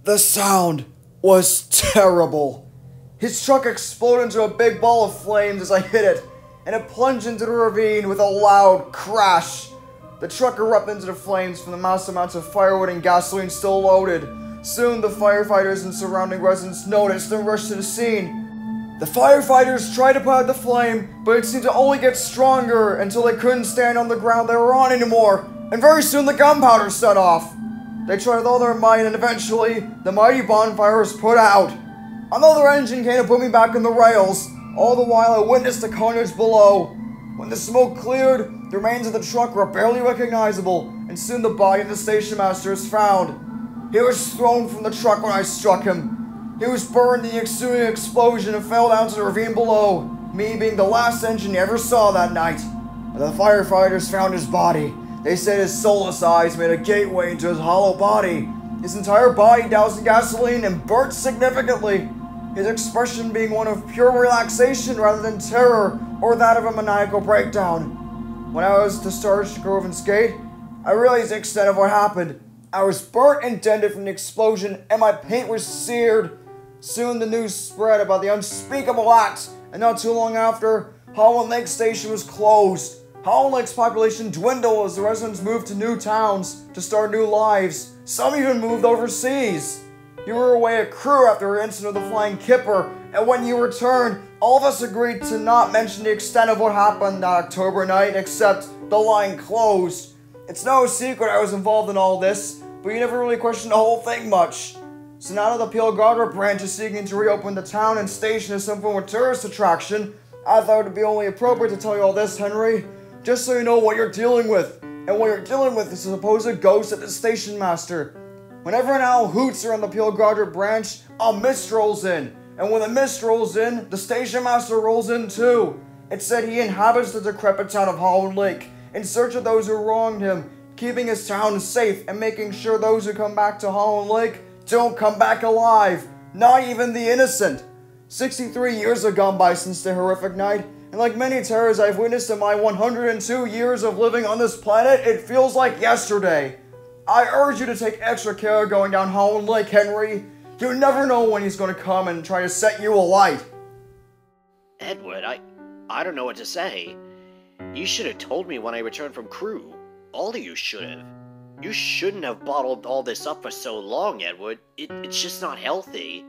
The sound was terrible. His truck exploded into a big ball of flames as I hit it, and it plunged into the ravine with a loud crash. The truck erupted into the flames from the massive amounts of firewood and gasoline still loaded. Soon, the firefighters and surrounding residents noticed and rushed to the scene. The firefighters tried to put out the flame, but it seemed to only get stronger until they couldn't stand on the ground they were on anymore, and very soon the gunpowder set off. They tried with all their might, and eventually, the mighty bonfire was put out. Another engine came to put me back on the rails. All the while, I witnessed the carnage below. When the smoke cleared, the remains of the truck were barely recognizable, and soon the body of the station master was found. He was thrown from the truck when I struck him. He was burned in the ensuing explosion and fell down to the ravine below, me being the last engine he ever saw that night. When the firefighters found his body, they said his soulless eyes made a gateway into his hollow body. His entire body doused in gasoline and burnt significantly, his expression being one of pure relaxation rather than terror or that of a maniacal breakdown. When I was discharged to Groven's Gate, I realized the extent of what happened. I was burnt and dented from the explosion, and my paint was seared. Soon the news spread about the unspeakable act, and not too long after, Hawin Lake Station was closed. Hawin Lake's population dwindled as the residents moved to new towns to start new lives. Some even moved overseas. You were away at crew after the incident of the flying kipper, and when you returned, all of us agreed to not mention the extent of what happened that October night, except the line closed. It's no secret I was involved in all this, but you never really questioned the whole thing much. So now that the Pilgardra branch is seeking to reopen the town and station as some form of tourist attraction, I thought it would be only appropriate to tell you all this, Henry, just so you know what you're dealing with. And what you're dealing with is a supposed ghost of the station master. Whenever an owl hoots around the Pilgardra branch, a mist rolls in. And when the mist rolls in, the station master rolls in too. It said he inhabits the decrepit town of Hawin Lake, in search of those who wronged him, keeping his town safe and making sure those who come back to Hawin Lake don't come back alive, not even the innocent. 63 years have gone by since the horrific night, and like many terrors I've witnessed in my 102 years of living on this planet, it feels like yesterday. I urge you to take extra care going down Hawin Lake, Henry. You never know when he's going to come and try to set you alight. Edward, I don't know what to say. You should have told me when I returned from crew. All of you should have. You shouldn't have bottled all this up for so long, Edward. It's just not healthy.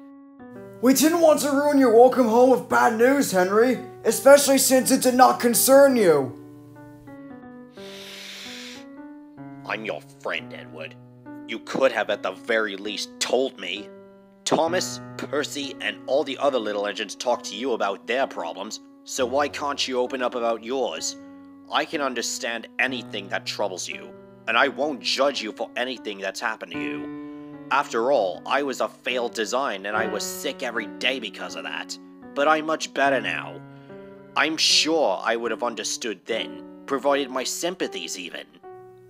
We didn't want to ruin your welcome home with bad news, Henry, especially since it did not concern you. I'm your friend, Edward. You could have at the very least told me. Thomas, Percy, and all the other little engines talk to you about their problems, so why can't you open up about yours? I can understand anything that troubles you, and I won't judge you for anything that's happened to you. After all, I was a failed design and I was sick every day because of that. But I'm much better now. I'm sure I would have understood then, provided my sympathies even.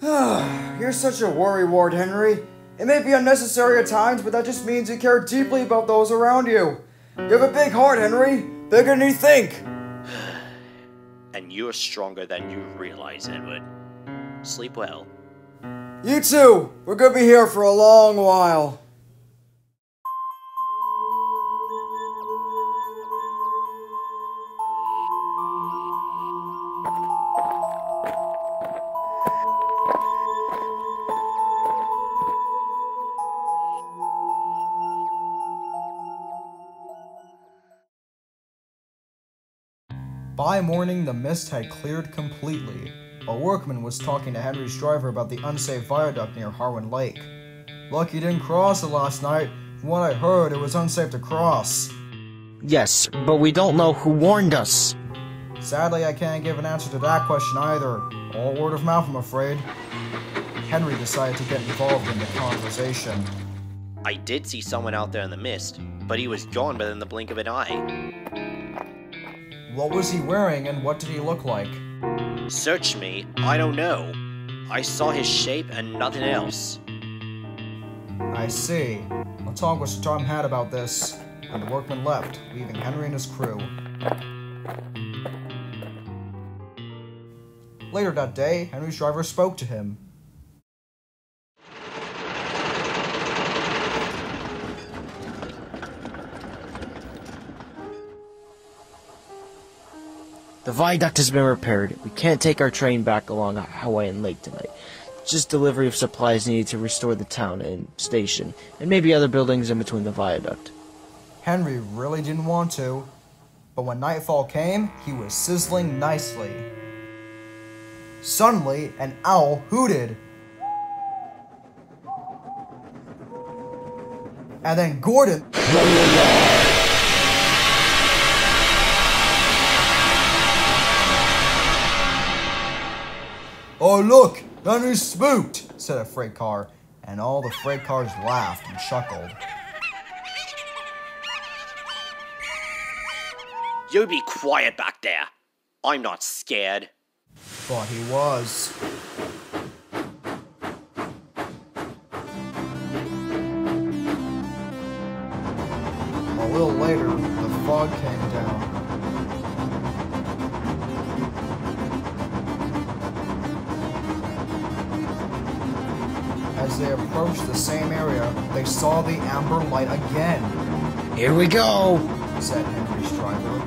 You're such a worrywart, Henry. It may be unnecessary at times, but that just means you care deeply about those around you. You have a big heart, Henry. Bigger than you think. And you're stronger than you realize, Edward. Sleep well. You too. We're gonna be here for a long while. By morning, the mist had cleared completely. A workman was talking to Henry's driver about the unsafe viaduct near Hawin Lake. Lucky you didn't cross it last night. From what I heard, it was unsafe to cross. Yes, but we don't know who warned us. Sadly, I can't give an answer to that question either. All word of mouth, I'm afraid. Henry decided to get involved in the conversation. I did see someone out there in the mist, but he was gone within the blink of an eye. What was he wearing and what did he look like? Search me, I don't know. I saw his shape and nothing else. I see. I'll talk with Sir Tom Hat about this. And the workman left, leaving Henry and his crew. Later that day, Henry's driver spoke to him. The viaduct has been repaired. We can't take our train back along Hawin Lake tonight. Just delivery of supplies needed to restore the town and station, and maybe other buildings in between the viaduct. Henry really didn't want to, but when nightfall came, he was sizzling nicely. Suddenly, an owl hooted. And then Gordon... "Oh look, Henry's spooked," said a freight car, and all the freight cars laughed and chuckled. You be quiet back there. I'm not scared. But he was. A little later, the fog came down. As they approached the same area, they saw the amber light again. Here we go! Said Henry's driver.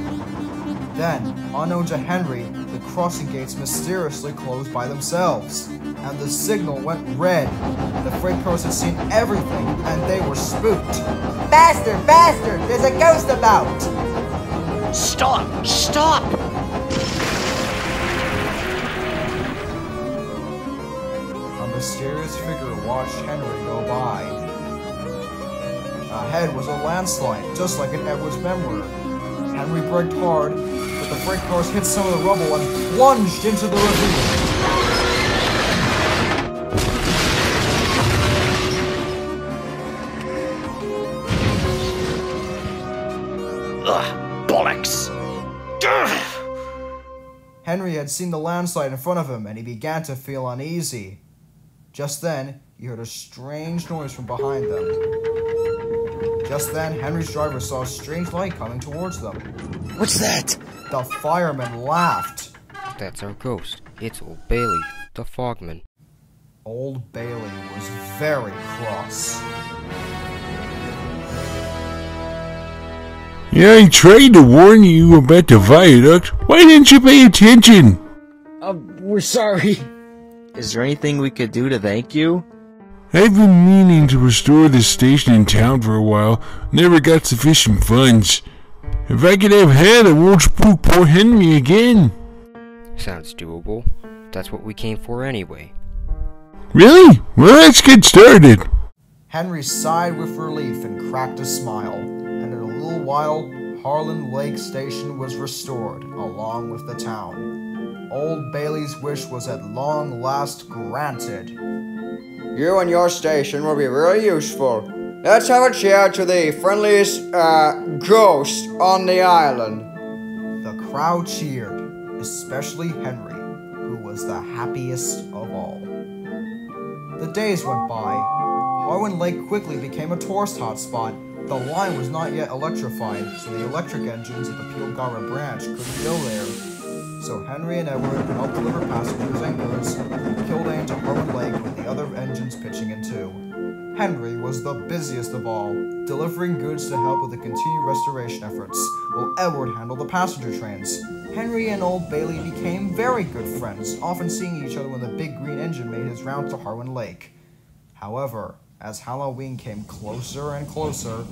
Then, unknown to Henry, the crossing gates mysteriously closed by themselves, and the signal went red. The freight cars had seen everything, and they were spooked. "Faster, faster! There's a ghost about!" Stop! Stop! A mysterious figure watched Henry go by. Ahead was a landslide, just like in Edward's memoir. Henry braked hard, but the freight cars hit some of the rubble and plunged into the ravine. Ugh, bollocks! Ugh. Henry had seen the landslide in front of him, and he began to feel uneasy. Just then, he heard a strange noise from behind them. Just then, Henry's driver saw a strange light coming towards them. What's that? The fireman laughed. "That's our ghost. It's Old Bailey, the fogman." Old Bailey was very cross. Yeah, I tried to warn you about the viaduct. Why didn't you pay attention? We're sorry. Is there anything we could do to thank you? I've been meaning to restore this station in town for a while. Never got sufficient funds. If I could have had, I won't spook poor Henry again. Sounds doable. That's what we came for anyway. Really? Well, let's get started. Henry sighed with relief and cracked a smile, and in a little while, Hawin Lake Station was restored, along with the town. Old Bailey's wish was at long last granted. You and your station will be really useful. Let's have a cheer to the friendliest, ghost on the island. The crowd cheered, especially Henry, who was the happiest of all. The days went by. Hawin Lake quickly became a tourist hotspot. The line was not yet electrified, so the electric engines at the Pilgara branch couldn't go there. So Henry and Edward helped deliver passengers and goods from Kildane to Hawin Lake with the other engines pitching in too. Henry was the busiest of all, delivering goods to help with the continued restoration efforts, while Edward handled the passenger trains. Henry and Old Bailey became very good friends, often seeing each other when the big green engine made his rounds to Hawin Lake. However, as Halloween came closer and closer,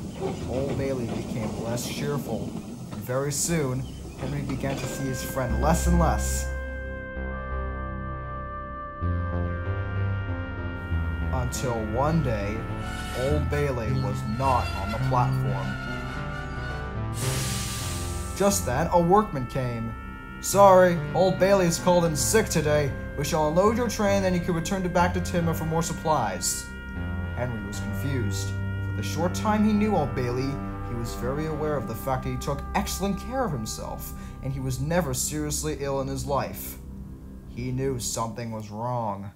Old Bailey became less cheerful, and very soon, Henry began to see his friend less and less. Until one day, Old Bailey was not on the platform. Just then, a workman came. "Sorry, Old Bailey's called in sick today. We shall unload your train, then you can return back to Timor for more supplies." Henry was confused. For the short time he knew Old Bailey, he was very aware of the fact that he took excellent care of himself, and he was never seriously ill in his life. He knew something was wrong.